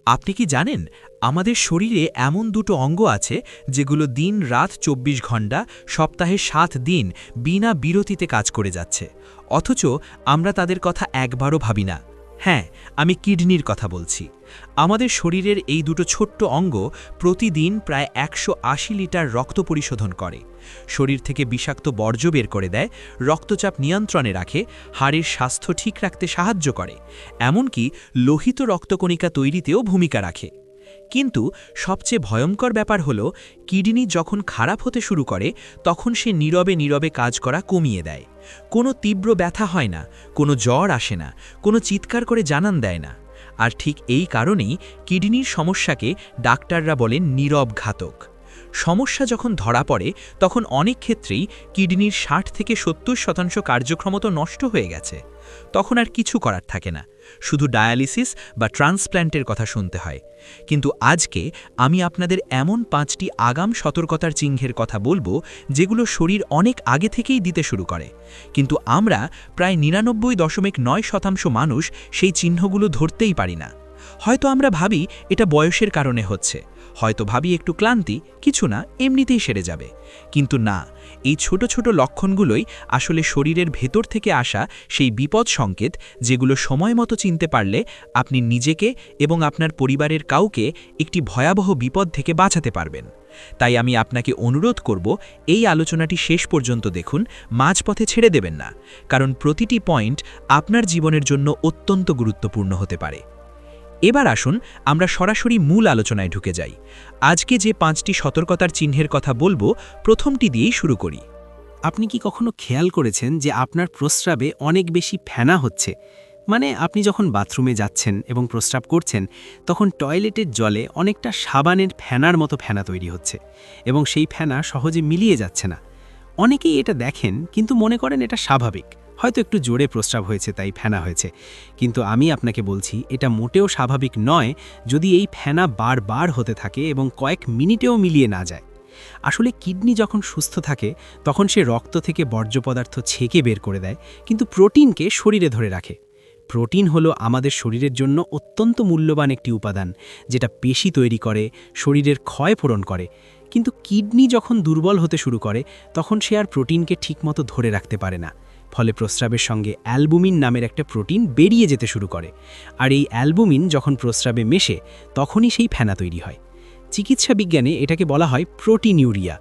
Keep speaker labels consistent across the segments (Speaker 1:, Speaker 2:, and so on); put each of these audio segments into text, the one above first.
Speaker 1: আপনি কি জানেন আমাদের শরীরে এমন দুটো অঙ্গ আছে যেগুলো দিন রাত ২৪ ঘন্টা সপ্তাহে ৭ দিন বিনা বিরতিতে কাজ করে যাচ্ছে অথচ আমরা তাদের কথা একবারও ভাবি না। হ্যাঁ, আমি কিডনির কথা বলছি। আমাদের শরীরের এই দুটো ছোট্ট অঙ্গ প্রতিদিন প্রায় ১৮০ লিটার রক্ত পরিশোধন করে, শরীর থেকে বিষাক্ত বর্জ্য বের করে দেয়, রক্তচাপ নিয়ন্ত্রণে রাখে, হাড়ের স্বাস্থ্য ঠিক রাখতে সাহায্য করে, এমনকি লোহিত রক্তকণিকা তৈরিতেও ভূমিকা রাখে। কিন্তু সবচেয়ে ভয়ঙ্কর ব্যাপার হলো কিডনি যখন খারাপ হতে শুরু করে তখন সে নীরবে নীরবে কাজ করা কমিয়ে দেয়। কোনো তীব্র ব্যথা হয় না, কোনো জ্বর আসে না, কোনো চিৎকার করে জানান দেয় না। আর ঠিক এই কারণেই কিডনির সমস্যাকে ডাক্তাররা বলেন নীরব ঘাতক। সমস্যা যখন ধরা পড়ে তখন অনেক ক্ষেত্রেই কিডনির ৬০ থেকে ৭০% কার্যক্ষমতা তো নষ্ট হয়ে গেছে। তখন আর কিছু করার থাকে না, শুধু ডায়ালিসিস বা ট্রান্সপ্ল্যান্টের কথা শুনতে হয়। কিন্তু আজকে আমি আপনাদের এমন ৫টি আগাম সতর্কতার চিহ্নের কথা বলবো যেগুলো শরীর অনেক আগে থেকেই দিতে শুরু করে, কিন্তু আমরা প্রায় ৯৯.৯% মানুষ সেই চিহ্নগুলো ধরতেই পারি না। হয়তো আমরা ভাবি এটা বয়সের কারণে হচ্ছে, হয়তো ভাবি একটু ক্লান্তি, কিছু না, এমনিতেই সেরে যাবে। কিন্তু না, এই ছোট ছোট লক্ষণগুলোই আসলে শরীরের ভেতর থেকে আসা সেই বিপদ সংকেত, যেগুলো সময় মতো চিনতে পারলে আপনি নিজেকে এবং আপনার পরিবারের কাউকে একটি ভয়াবহ বিপদ থেকে বাঁচাতে পারবেন। তাই আমি আপনাকে অনুরোধ করব, এই আলোচনাটি শেষ পর্যন্ত দেখুন, মাঝপথে ছেড়ে দেবেন না, কারণ প্রতিটি পয়েন্ট আপনার জীবনের জন্য অত্যন্ত গুরুত্বপূর্ণ হতে পারে। এবার আসুন আমরা সরাসরি মূল আলোচনায় ঢুকে যাই। আজকে যে ৫টি সতর্কতার চিহ্নের কথা বলবো, প্রথমটি দিয়েই শুরু করি।
Speaker 2: আপনি কি কখনো খেয়াল করেছেন যে আপনার প্রস্রাবে অনেক বেশি ফেনা হচ্ছে? মানে আপনি যখন বাথরুমে যাচ্ছেন এবং প্রস্রাব করছেন, তখন টয়লেটের জলে অনেকটা সাবানের ফেনার মতো ফেনা তৈরি হচ্ছে এবং সেই ফেনা সহজে মিলিয়ে যাচ্ছে না। অনেকেই এটা দেখেন কিন্তু মনে করেন এটা স্বাভাবিক, হয়তো একটু জোরে প্রস্রাব হয়েছে তাই ফেনা হয়েছে। কিন্তু আমি আপনাকে বলছি, এটা মোটেও স্বাভাবিক নয় যদি এই ফেনা বারবার হতে থাকে এবং কয়েক মিনিটেও মিলিয়ে না যায়। আসলে কিডনি যখন সুস্থ থাকে তখন সে রক্ত থেকে বর্জ্য পদার্থ ছেঁকে বের করে দেয়, কিন্তু প্রোটিনকে শরীরে ধরে রাখে। প্রোটিন হলো আমাদের শরীরের জন্য অত্যন্ত মূল্যবান একটি উপাদান, যেটা পেশি তৈরি করে, শরীরের ক্ষয় পূরণ করে। কিন্তু কিডনি যখন দুর্বল হতে শুরু করে তখন সে আর প্রোটিনকে ঠিকমতো ধরে রাখতে পারে না। ফলে প্রস্রাবের সঙ্গে অ্যালবুমিন নামের একটা প্রোটিন বেরিয়ে যেতে শুরু করে, আর এই অ্যালবুমিন যখন প্রস্রাবে মেশে তখনই সেই ফেনা তৈরি হয়। চিকিৎসা বিজ্ঞানে এটাকে বলা হয় প্রোটিনিউরিয়া।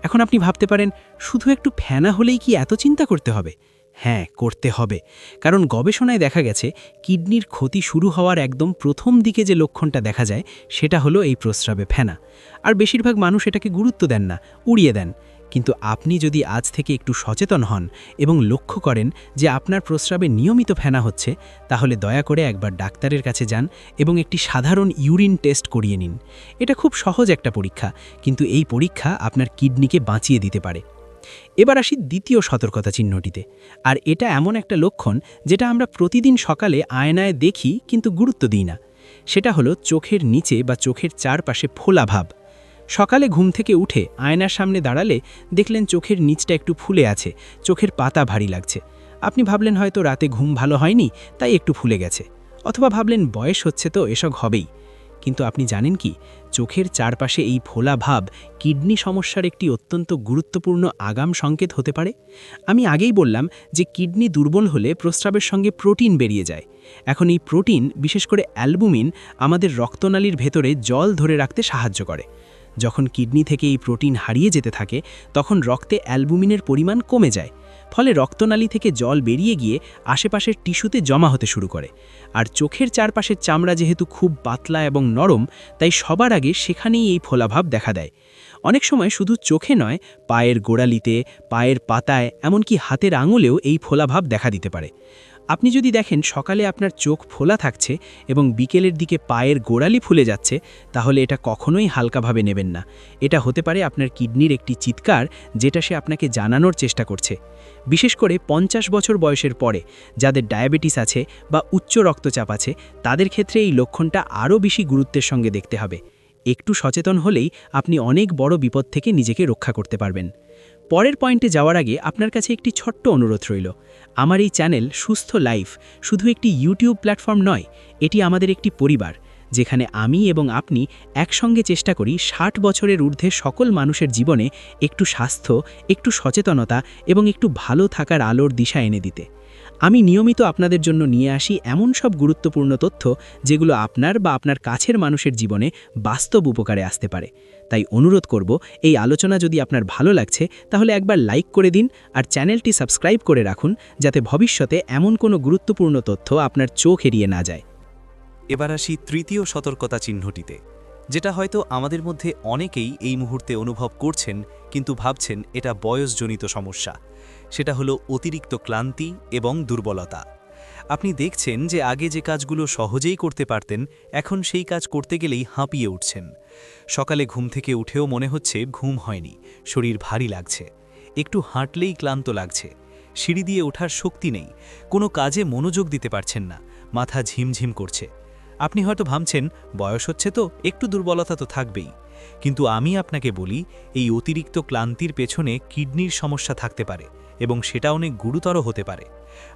Speaker 2: এখন আপনি ভাবতে পারেন, শুধু একটু ফেনা হলেই কি এত চিন্তা করতে হবে? হ্যাঁ, করতে হবে, কারণ গবেষণায় দেখা গেছে কিডনির ক্ষতি শুরু হওয়ার একদম প্রথম দিকে যে লক্ষণটা দেখা যায় সেটা হলো এই প্রস্রাবে ফেনা। আর বেশিরভাগ মানুষ এটাকে গুরুত্ব দেন না, উড়িয়ে দেন। কিন্তু আপনি যদি আজ থেকে একটু সচেতন হন এবং লক্ষ্য করেন যে আপনার প্রস্রাবে নিয়মিত ফেনা হচ্ছে, তাহলে দয়া করে একবার ডাক্তারের কাছে যান এবং একটি সাধারণ ইউরিন টেস্ট করিয়ে নিন। এটা খুব সহজ একটা পরীক্ষা, কিন্তু এই পরীক্ষা আপনার কিডনিকে বাঁচিয়ে দিতে পারে। এবার আসি দ্বিতীয় সতর্কতা চিহ্নটিতে, আর এটা এমন একটা লক্ষণ যেটা আমরা প্রতিদিন সকালে আয়নায় দেখি কিন্তু গুরুত্ব দিই না। সেটা হলো চোখের নিচে বা চোখের চারপাশে ফোলা ভাব। সকালে ঘুম থেকে উঠে আয়নার সামনে দাঁড়ালে দেখলেন চোখের নিচটা একটু ফুলে আছে, চোখের পাতা ভারী লাগছে। আপনি ভাবলেন হয়তো রাতে ঘুম ভালো হয়নি তাই একটু ফুলে গেছে, অথবা ভাবলেন বয়স হচ্ছে তো এসব হবেই। কিন্তু আপনি জানেন কি, চোখের চারপাশে এই ফোলা ভাব কিডনি সমস্যার একটি অত্যন্ত গুরুত্বপূর্ণ আগাম সংকেত হতে পারে। আমি আগেই বললাম যে কিডনি দুর্বল হলে প্রস্রাবের সঙ্গে প্রোটিন বেরিয়ে যায়। এখন এই প্রোটিন, বিশেষ করে অ্যালবুমিন, আমাদের রক্তনালীর ভেতরে জল ধরে রাখতে সাহায্য করে। যখন কিডনি থেকে এই প্রোটিন হারিয়ে যেতে থাকে তখন রক্তে অ্যালবুমিনের পরিমাণ কমে যায়, ফলে রক্তনালী থেকে জল বেরিয়ে গিয়ে আশেপাশের টিস্যুতে জমা হতে শুরু করে। আর চোখের চারপাশের চামড়া যেহেতু খুব পাতলা এবং নরম, তাই সবার আগে সেখানেই এই ফোলাভাব দেখা দেয়। অনেক সময় শুধু চোখে নয়, পায়ের গোড়ালিতে, পায়ের পাতায়, এমনকি হাতের আঙুলেও এই ফোলাভাব দেখা দিতে পারে। আপনি যদি দেখেন সকালে আপনার চোখ ফোলা থাকছে এবং বিকেলের দিকে পায়ের গোড়ালি ফুলে যাচ্ছে, তাহলে এটা কখনোই হালকাভাবে নেবেন না। এটা হতে পারে আপনার কিডনির একটি চিৎকার, যেটা সে আপনাকে জানানোর চেষ্টা করছে। বিশেষ করে ৫০ বছর বয়সের পরে যাদের ডায়াবেটিস আছে বা উচ্চ রক্তচাপ আছে, তাদের ক্ষেত্রে এই লক্ষণটা আরও বেশি গুরুত্বের সঙ্গে দেখতে হবে। একটু সচেতন হলেই আপনি অনেক বড় বিপদ থেকে নিজেকে রক্ষা করতে পারবেন। পরের পয়েন্টে যাওয়ার আগে আপনার কাছে একটি ছোট্ট অনুরোধ রইল। আমার এই চ্যানেল সুস্থ লাইফ শুধু একটি ইউটিউব প্ল্যাটফর্ম নয়, এটি আমাদের একটি পরিবার, যেখানে আমি এবং আপনি একসঙ্গে চেষ্টা করি ৬০ বছরের ঊর্ধ্বে সকল মানুষের জীবনে একটু স্বাস্থ্য, একটু সচেতনতা এবং একটু ভালো থাকার আলোর দিশা এনে দিতে। আমি নিয়মিত আপনাদের জন্য নিয়ে আসি এমন সব গুরুত্বপূর্ণ তথ্য যেগুলো আপনার বা আপনার কাছের মানুষের জীবনে বাস্তব উপকারে আসতে পারে। তাই অনুরোধ করব, এই আলোচনা যদি আপনার ভালো লাগছে তাহলে একবার লাইক করে দিন আর চ্যানেলটি সাবস্ক্রাইব করে রাখুন, যাতে ভবিষ্যতে এমন কোনো গুরুত্বপূর্ণ তথ্য আপনার চোখ এড়িয়ে না যায়।
Speaker 3: এবার আসি তৃতীয় সতর্কতা চিহ্নটিতে, যেটা হয়তো আমাদের মধ্যে অনেকেই এই মুহূর্তে অনুভব করছেন, কিন্তু ভাবছেন এটা বয়সজনিত সমস্যা। সেটা হলো অতিরিক্ত ক্লান্তি এবং দুর্বলতা। আপনি দেখছেন যে আগে যে কাজগুলো সহজেই করতে পারতেন, এখন সেই কাজ করতে গেলেই হাঁপিয়ে উঠছেন। সকালে ঘুম থেকে উঠেও মনে হচ্ছে ঘুম হয়নি, শরীর ভারী লাগছে, একটু হাঁটলেই ক্লান্ত লাগছে, সিঁড়ি দিয়ে ওঠার শক্তি নেই, কোনো কাজে মনোযোগ দিতে পারছেন না, মাথা ঝিমঝিম করছে। আপনি হয়তো ভাবছেন বয়স হচ্ছে তো একটু দুর্বলতা তো থাকবেই, কিন্তু আমি আপনাকে বলি এই অতিরিক্ত ক্লান্তির পেছনে কিডনির সমস্যা থাকতে পারে এবং সেটা অনেক গুরুতর হতে পারে।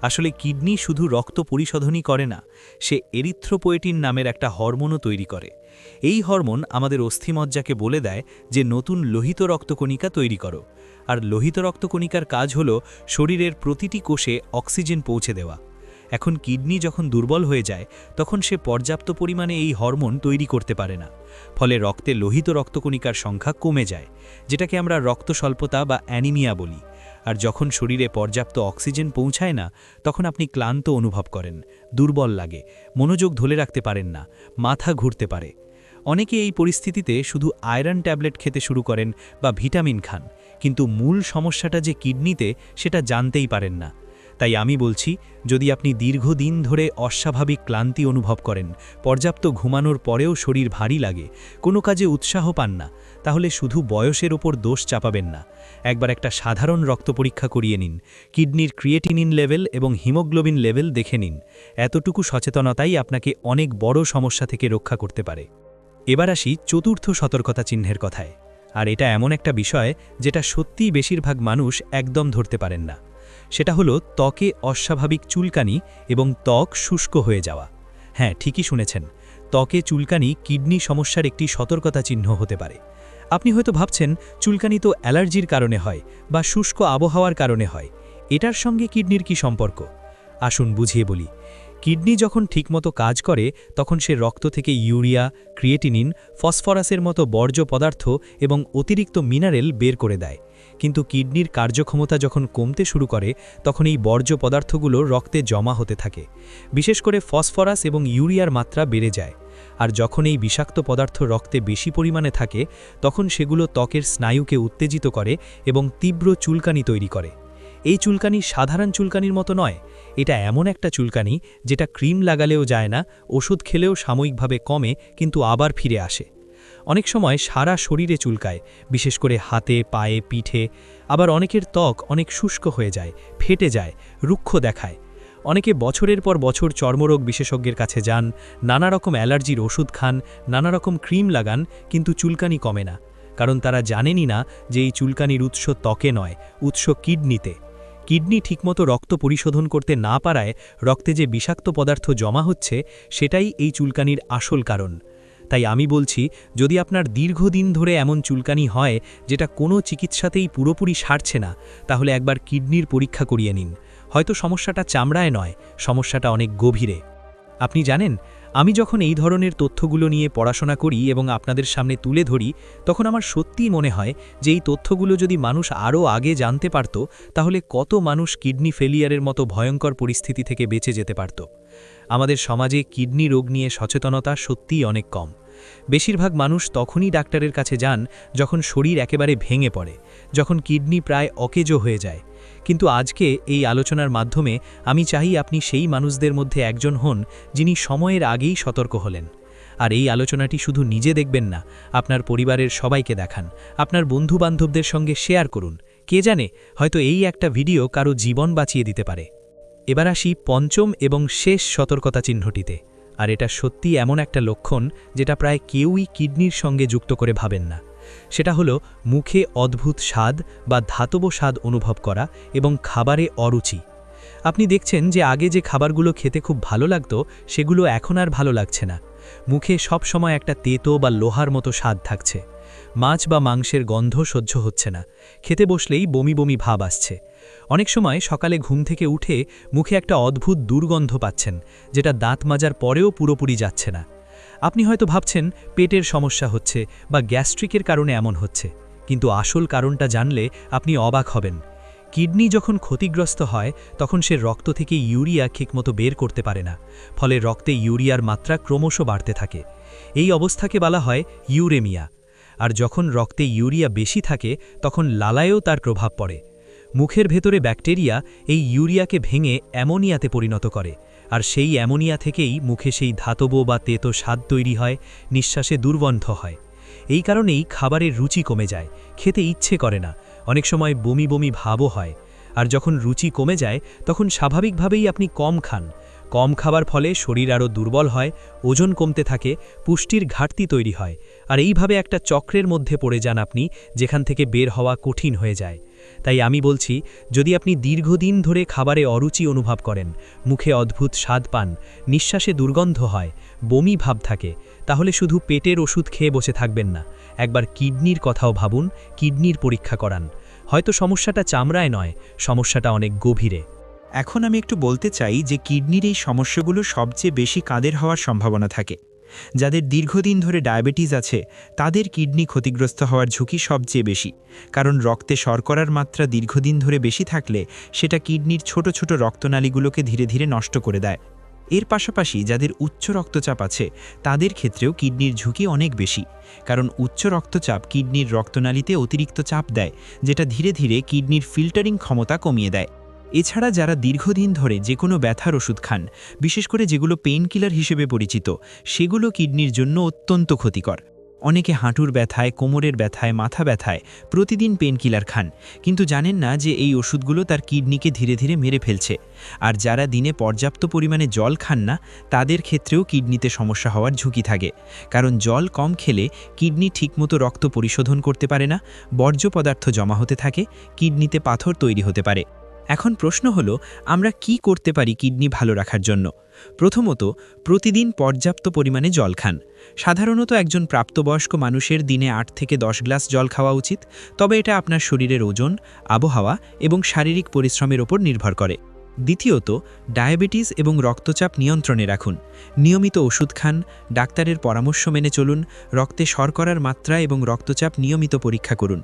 Speaker 3: আসলে কিডনি শুধু রক্ত পরিশোধনই করে না, সে এরিথ্রোপোয়েটিন নামের একটা হরমোনও তৈরি করে। এই হরমোন আমাদের অস্থিমজ্জাকে বলে দেয় যে নতুন লোহিত রক্তকণিকা তৈরি করো, আর লোহিত রক্তকণিকার কাজ হলো শরীরের প্রতিটি কোষে অক্সিজেন পৌঁছে দেওয়া। এখন কিডনি যখন দুর্বল হয়ে যায় তখন সে পর্যাপ্ত পরিমাণে এই হরমোন তৈরি করতে পারে না, ফলে রক্তে লোহিত রক্তকণিকার সংখ্যা কমে যায়, যেটাকে আমরা রক্ত স্বল্পতা বা অ্যানিমিয়া বলি। আর যখন শরীরে পর্যাপ্ত অক্সিজেন পৌঁছায় না, তখন আপনি ক্লান্ত অনুভব করেন, দুর্বল লাগে, মনোযোগ ধরে রাখতে পারেন না, মাথা ঘুরতে পারে। অনেকে এই পরিস্থিতিতে শুধু আয়রন ট্যাবলেট খেতে শুরু করেন বা ভিটামিন খান, কিন্তু মূল সমস্যাটা যে কিডনিতে সেটা জানতেই পারেন না। তাই আমি বলছি, যদি আপনি দীর্ঘদিন ধরে অস্বাভাবিক ক্লান্তি অনুভব করেন, পর্যাপ্ত ঘুমানোর পরেও শরীর ভারী লাগে, কোনো কাজে উৎসাহ পান না, তাহলে শুধু বয়সের ওপর দোষ চাপাবেন না। একবার একটা সাধারণ রক্ত পরীক্ষা করিয়ে নিন, কিডনির ক্রিয়েটিনিন লেভেল এবং হিমোগ্লোবিন লেভেল দেখে নিন। এতটুকু সচেতনতাই আপনাকে অনেক বড় সমস্যা থেকে রক্ষা করতে পারে। এবার আসি চতুর্থ সতর্কতা চিহ্নের কথায়, আর এটা এমন একটা বিষয় যেটা সত্যিই বেশিরভাগ মানুষ একদম ধরতে পারেন না। সেটা হলো ত্বকে অস্বাভাবিক চুলকানি এবং ত্বক শুষ্ক হয়ে যাওয়া। হ্যাঁ, ঠিকই শুনেছেন, ত্বকে চুলকানি কিডনি সমস্যার একটি সতর্কতা চিহ্ন হতে পারে। আপনি হয়তো ভাবছেন চুলকানি তো অ্যালার্জির কারণে হয় বা শুষ্ক আবহাওয়ার কারণে হয়, এটার সঙ্গে কিডনির কি সম্পর্ক? আসুন বুঝিয়ে বলি। কিডনি যখন ঠিকমতো কাজ করে তখন সে রক্ত থেকে ইউরিয়া, ক্রিয়েটিনিন, ফসফরাসের মতো বর্জ্য পদার্থ এবং অতিরিক্ত মিনারেল বের করে দেয়। কিন্তু কিডনির কার্যক্ষমতা যখন কমতে শুরু করে তখন এই বর্জ্য পদার্থগুলো রক্তে জমা হতে থাকে, বিশেষ করে ফসফরাস এবং ইউরিয়ার মাত্রা বেড়ে যায়। আর যখন এই বিষাক্ত পদার্থ রক্তে বেশি পরিমাণে থাকে তখন সেগুলো ত্বকের স্নায়ুকে উত্তেজিত করে এবং তীব্র চুলকানি তৈরি করে। এই চুলকানি সাধারণ চুলকানির মতো নয়, এটা এমন একটা চুলকানি যেটা ক্রিম লাগালেও যায় না, ওষুধ খেলেও সাময়িকভাবে কমে কিন্তু আবার ফিরে আসে। অনেক সময় সারা শরীরে চুলকায়, বিশেষ করে হাতে, পায়ে, পিঠে। আবার অনেকের ত্বক অনেক শুষ্ক হয়ে যায়, ফেটে যায়, রুক্ষ দেখায়। অনেকে বছরের পর বছর চর্মরোগ বিশেষজ্ঞের কাছে যান, নানা রকম অ্যালার্জির ওষুধ খান, নানা রকম ক্রিম লাগান, কিন্তু চুলকানি কমে না, কারণ তারা জানেনই না যে এই চুলকানির উৎস ত্বকে নয়, উৎস কিডনিতে। কিডনি ঠিকমতো রক্ত পরিশোধন করতে না পারায় রক্তে যে বিষাক্ত পদার্থ জমা হচ্ছে সেটাই এই চুলকানির আসল কারণ। তাই আমি বলছি, যদি আপনার দীর্ঘদিন ধরে এমন চুলকানি হয় যেটা কোনো চিকিৎসাতেই পুরোপুরি সারছে না, তাহলে একবার কিডনির পরীক্ষা করিয়ে নিন। হয়তো সমস্যাটা চামড়ায় নয়, সমস্যাটা অনেক গভীরে। আপনি জানেন, আমি যখন এই ধরনের তথ্যগুলো নিয়ে পড়াশোনা করি এবং আপনাদের সামনে তুলে ধরি, তখন আমার সত্যিই মনে হয় যে এই তথ্যগুলো যদি মানুষ আরও আগে জানতে পারত, তাহলে কত মানুষ কিডনি ফেলিয়ারের মতো ভয়ঙ্কর পরিস্থিতি থেকে বেঁচে যেতে পারত। আমাদের সমাজে কিডনি রোগ নিয়ে সচেতনতা সত্যিই অনেক কম। বেশিরভাগ মানুষ তখনই ডাক্তারের কাছে যান যখন শরীর একেবারে ভেঙে পড়ে, যখন কিডনি প্রায় অকেজো হয়ে যায়। কিন্তু আজকে এই আলোচনার মাধ্যমে আমি চাই আপনি সেই মানুষদের মধ্যে একজন হন যিনি সময়ের আগেই সতর্ক হলেন। আর এই আলোচনাটি শুধু নিজে দেখবেন না, আপনার পরিবারের সবাইকে দেখান, আপনার বন্ধুবান্ধবদের সঙ্গে শেয়ার করুন। কে জানে, হয়তো এই একটা ভিডিও কারো জীবন বাঁচিয়ে দিতে পারে। এবার আসি পঞ্চম এবং শেষ সতর্কতা চিহ্নটিতে, আর এটা সত্যি এমন একটা লক্ষণ যেটা প্রায় কেউই কিডনির সঙ্গে যুক্ত করে ভাবেন না। সেটা হলো মুখে অদ্ভুত স্বাদ বা ধাতব স্বাদ অনুভব করা এবং খাবারে অরুচি। আপনি দেখছেন যে আগে যে খাবারগুলো খেতে খুব ভালো লাগতো সেগুলো এখন আর ভালো লাগছে না।
Speaker 1: মুখে সব সময় একটা তেতো বা লোহার মতো স্বাদ থাকছে, মাছ বা মাংসের গন্ধ সহ্য হচ্ছে না, খেতে বসলেই বমি বমি ভাব আসছে। অনেক সময় সকালে ঘুম থেকে উঠে মুখে একটা অদ্ভুত দুর্গন্ধ পাচ্ছেন, যেটা দাঁত মাজার পরেও পুরোপুরি যাচ্ছে না। আপনি হয়তো ভাবছেন পেটের সমস্যা হচ্ছে বা গ্যাস্ট্রিকের কারণে এমন হচ্ছে, কিন্তু আসল কারণটা জানলে আপনি অবাক হবেন। কিডনি যখন ক্ষতিগ্রস্ত হয় তখন সে রক্ত থেকে ইউরিয়া ঠিকমতো বের করতে পারে না, ফলে রক্তে ইউরিয়ার মাত্রা ক্রমশ বাড়তে থাকে। এই অবস্থাকে বলা হয় ইউরেমিয়া। আর যখন রক্তে ইউরিয়া বেশি থাকে তখন লালায়ও তার প্রভাব পড়ে। মুখের ভেতরে ব্যাকটেরিয়া এই ইউরিয়াকে ভেঙে অ্যামোনিয়াতে পরিণত করে, আর সেই অ্যামোনিয়া থেকেই মুখে সেই ধাতব বা তেতো স্বাদ তৈরি হয়, নিঃশ্বাসে দুর্গন্ধ হয়। এই কারণেই খাবারের রুচি কমে যায়, খেতে ইচ্ছে করে না, অনেক সময় বমি বমি ভাবও হয়। আর যখন রুচি কমে যায় তখন স্বাভাবিকভাবেই আপনি কম খান। কম খাবার ফলে শরীর আরও দুর্বল হয়, ওজন কমতে থাকে, পুষ্টির ঘাটতি তৈরি হয়, আর এইভাবে একটা চক্রের মধ্যে পড়ে যান আপনি, যেখান থেকে বের হওয়া কঠিন হয়ে যায়। তাই আমি বলছি, যদি আপনি দীর্ঘদিন ধরে খাবারে অরুচি অনুভব করেন, মুখে অদ্ভুত স্বাদ পান, নিঃশ্বাসে দুর্গন্ধ হয়, বমি ভাব থাকে, তাহলে শুধু পেটের ওষুধ খেয়ে বসে থাকবেন না, একবার কিডনির কথাও ভাবুন, কিডনির পরীক্ষা করান। হয়তো সমস্যাটা চামড়ায় নয়, সমস্যাটা অনেক গভীরে।
Speaker 4: এখন আমি একটু বলতে চাই যে কিডনির এই সমস্যাগুলো সবচেয়ে বেশি কাদের হওয়ার সম্ভাবনা থাকে। যাদের দীর্ঘদিন ধরে ডায়াবেটিস আছে তাদের কিডনি ক্ষতিগ্রস্ত হওয়ার ঝুঁকি সবচেয়ে বেশি, কারণ রক্তে শর্করার মাত্রা দীর্ঘদিন ধরে বেশি থাকলে সেটা কিডনির ছোট ছোট রক্তনালীগুলোকে ধীরে ধীরে নষ্ট করে দেয়। এর পাশাপাশি যাদের উচ্চ রক্তচাপ আছে তাদের ক্ষেত্রেও কিডনির ঝুঁকি অনেক বেশি, কারণ উচ্চ রক্তচাপ কিডনির রক্তনালীতে অতিরিক্ত চাপ দেয়, যেটা ধীরে ধীরে কিডনির ফিল্টারিং ক্ষমতা কমিয়ে দেয়। এছাড়া যারা দীর্ঘদিন ধরে যে কোনো ব্যথার ওষুধ খান, বিশেষ করে যেগুলো পেইন কিলার হিসেবে পরিচিত, সেগুলো কিডনির জন্য অত্যন্ত ক্ষতিকর। অনেকে হাঁটুর ব্যথায়, কোমরের ব্যথায়, মাথা ব্যথায় প্রতিদিন পেইন কিলার খান, কিন্তু জানেন না যে এই ওষুধগুলো তার কিডনিকে ধীরে ধীরে মেরে ফেলছে। আর যারা দিনে পর্যাপ্ত পরিমাণে জল খান না, তাদের ক্ষেত্রেও কিডনিতে সমস্যা হওয়ার ঝুঁকি থাকে, কারণ জল কম খেলে কিডনি ঠিকমতো রক্ত পরিশোধন করতে পারে না, বর্জ্য পদার্থ জমা হতে থাকে, কিডনিতে পাথর তৈরি হতে পারে। এখন প্রশ্ন হলো, আমরা কি করতে পারি কিডনি ভালো রাখার জন্য? প্রথমত, প্রতিদিন পর্যাপ্ত পরিমাণে জল খান। সাধারণত একজন প্রাপ্তবয়স্ক মানুষের দিনে 8 থেকে 10 গ্লাস জল খাওয়া উচিত, তবে এটা আপনার শরীরের ওজন, আবহাওয়া এবং শারীরিক পরিশ্রমের ওপর নির্ভর করে। দ্বিতীয়ত, ডায়াবেটিস এবং রক্তচাপ নিয়ন্ত্রণে রাখুন। নিয়মিত ওষুধ খান, ডাক্তারের পরামর্শ মেনে চলুন, রক্তে শর্করার মাত্রা এবং রক্তচাপ নিয়মিত পরীক্ষা করুন।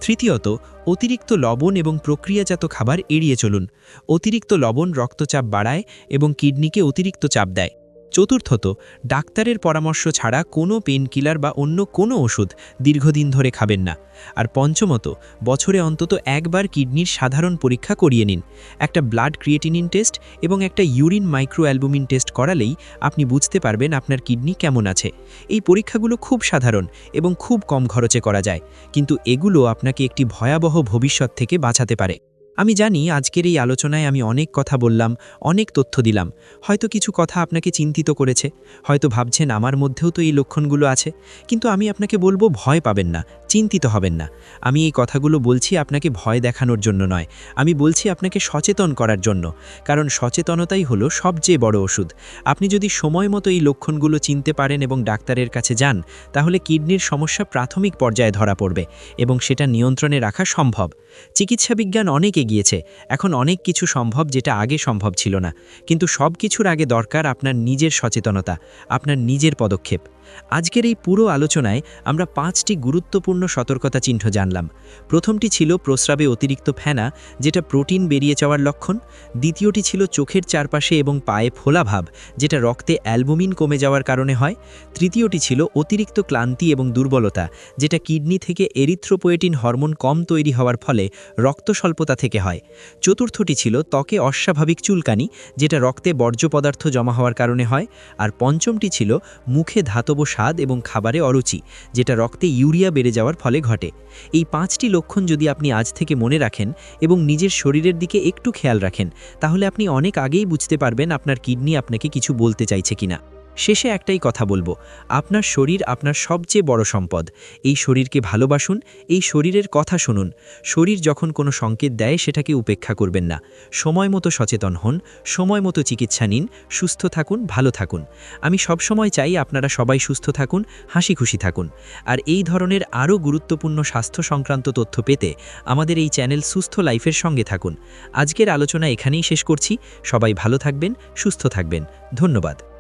Speaker 4: তৃতীয়ত, অতিরিক্ত লবণ এবং প্রক্রিয়াজাত খাবার এড়িয়ে চলুন। অতিরিক্ত লবণ রক্তচাপ বাড়ায় এবং কিডনিকে অতিরিক্ত চাপ দেয়। চতুর্থত, ডাক্তারের পরামর্শ ছাড়া কোনো পেইন কিলার বা অন্য কোনো ওষুধ দীর্ঘদিন ধরে খাবেন না। আর পঞ্চমত, বছরে অন্তত একবার কিডনির সাধারণ পরীক্ষা করিয়ে নিন। একটা ব্লাড ক্রিয়েটিনিন টেস্ট এবং একটা ইউরিন মাইক্রোঅ্যালবুমিন টেস্ট করালেই আপনি বুঝতে পারবেন আপনার কিডনি কেমন আছে। এই পরীক্ষাগুলো খুব সাধারণ এবং খুব কম খরচে করা যায়, কিন্তু এগুলো আপনাকে একটি ভয়াবহ ভবিষ্যৎ থেকে বাঁচাতে পারে। আমি জানি আজকের এই আলোচনায় আমি অনেক কথা বললাম, অনেক তথ্য দিলাম। হয়তো কিছু কথা আপনাকে চিন্তিত করেছে, হয়তো ভাবছেন আমার মধ্যেও তো এই লক্ষণগুলো আছে, কিন্তু আমি আপনাকে বলবো, ভয় পাবেন না, চিন্তিত হবেন না। আমি এই কথাগুলো বলছি আপনাকে ভয় দেখানোর জন্য নয়, আমি বলছি আপনাকে সচেতন করার জন্য, কারণ সচেতনতাই হলো সবচেয়ে বড় ওষুধ। আপনি যদি সময় মতো এই লক্ষণগুলো চিনতে পারেন এবং ডাক্তারের কাছে যান, তাহলে কিডনির সমস্যা প্রাথমিক পর্যায়ে ধরা পড়বে এবং সেটা নিয়ন্ত্রণে রাখা সম্ভব। চিকিৎসা বিজ্ঞান অনেক এগিয়েছে, এখন অনেক কিছু সম্ভব যেটা আগে সম্ভব ছিল না, কিন্তু সব কিছুর আগে দরকার আপনার নিজের সচেতনতা, আপনার নিজের পদক্ষেপ। আজকের এই পুরো আলোচনায় আমরা 5টি গুরুত্বপূর্ণ সতর্কতা চিহ্ন জানলাম। প্রথমটি ছিল প্রস্রাবে অতিরিক্ত ফেনা, যেটা প্রোটিন বেরিয়ে যাওয়ার লক্ষণ। দ্বিতীয়টি ছিল চোখের চারপাশে এবং পায়ে ফোলা ভাব, যেটা রক্তে অ্যালবুমিন কমে যাওয়ার কারণে হয়। তৃতীয়টি ছিল অতিরিক্ত ক্লান্তি এবং দুর্বলতা, যেটা কিডনি থেকে এরিথ্রোপোয়েটিন হরমোন কম তৈরি হওয়ার ফলে রক্ত স্বল্পতা থেকে হয়। চতুর্থটি ছিল ত্বকে অস্বাভাবিক চুলকানি, যেটা রক্তে বর্জ্য পদার্থ জমা হওয়ার কারণে হয়। আর পঞ্চমটি ছিল মুখে ধাতব স্বাদ এবং খাবারে অরুচি, যেটা রক্তে ইউরিয়া বেড়ে যাওয়ার ফলে ঘটে। এই 5টি লক্ষণ যদি আপনি আজ থেকে মনে রাখেন এবং নিজের শরীরের দিকে একটু খেয়াল রাখেন, তাহলে আপনি অনেক আগেই বুঝতে পারবেন আপনার কিডনি আপনাকে কিছু বলতে চাইছে কিনা।
Speaker 1: শেষে একটাই কথা বলবো, আপনার শরীর আপনার সবচেয়ে বড় সম্পদ। এই শরীরকে ভালোবাসুন, এই শরীরের কথা শুনুন। শরীর যখন কোনো সংকেত দেয় সেটাকে উপেক্ষা করবেন না। সময় মতো সচেতন হন, সময় মতো চিকিৎসা নিন, সুস্থ থাকুন, ভালো থাকুন। আমি সবসময় চাই আপনারা সবাই সুস্থ থাকুন, হাসি খুশি থাকুন। আর এই ধরনের আরও গুরুত্বপূর্ণ স্বাস্থ্য সংক্রান্ত তথ্য পেতে আমাদের এই চ্যানেল সুস্থ লাইফের সঙ্গে থাকুন। আজকের আলোচনা এখানেই শেষ করছি। সবাই ভালো থাকবেন, সুস্থ থাকবেন। ধন্যবাদ।